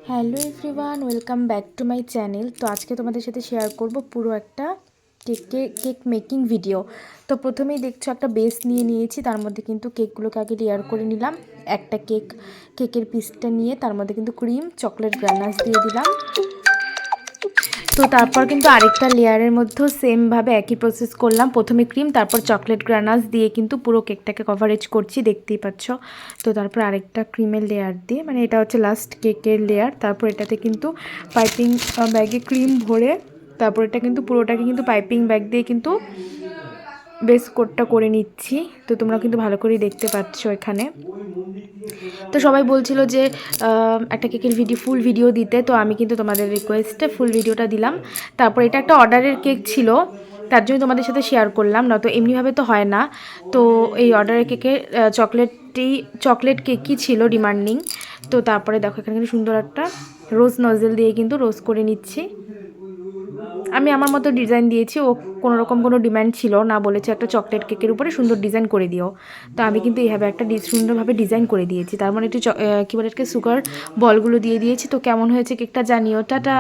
Hello everyone, welcome back to my channel. তো আজকে তোমাদের সাথে শেয়ার করব পুরো একটা কেক মেকিং ভিডিও। তো প্রথমেই দেখছো একটা বেস নিয়ে নিয়েছি, তার মধ্যে কিন্তু কেকগুলোকে আগে লেয়ার করে নিলাম। একটা কেকের পিসটা নিয়ে তার মধ্যে কিন্তু ক্রিম চকলেট গ্রানাশ দিয়ে দিলাম। তো তারপর কিন্তু আরেকটা লেয়ারের মধ্যেও সেমভাবে একই প্রসেস করলাম। প্রথমে ক্রিম, তারপর চকলেট গ্রানাশ দিয়ে কিন্তু পুরো কেকটাকে কভারেজ করছি, দেখতেই পাচ্ছ। তো তারপর আরেকটা ক্রিমের লেয়ার দিয়ে, মানে এটা হচ্ছে লাস্ট কেকের লেয়ার। তারপর এটাতে কিন্তু পাইপিং ব্যাগে ক্রিম ভরে তারপর এটা কিন্তু পুরোটাকে কিন্তু পাইপিং ব্যাগ দিয়ে কিন্তু বেস কোটটা করে নিচ্ছি। তো তোমরা কিন্তু ভালো করেই দেখতে পাচ্ছ এখানে। তো সবাই বলছিল যে একটা কেকের ফুল ভিডিও দিতে, তো আমি কিন্তু তোমাদের রিকোয়েস্টে ফুল ভিডিওটা দিলাম। তারপর এটা একটা অর্ডারের কেক ছিল, তার জন্য তোমাদের সাথে শেয়ার করলাম, না তো এমনিভাবে তো হয় না। তো এই অর্ডারের কেকের চকলেট কেকই ছিল ডিমান্ডিং। তো তারপরে দেখো এখানে কিন্তু সুন্দর একটা রোজ নজেল দিয়ে কিন্তু রোজ করে নিচ্ছি। আমি আমার মতো ডিজাইন দিয়েছি, ও কোনো ডিমান্ড ছিল না, বলেছে একটা চকলেট কেকের উপরে সুন্দর ডিজাইন করে দিও। তো আমি কিন্তু এইভাবে একটা সুন্দরভাবে ডিজাইন করে দিয়েছি। তার মানে একটু কী বলে সুগার বলগুলো দিয়ে দিয়েছি। তো কেমন হয়েছে কেকটা জানিও। টাটা।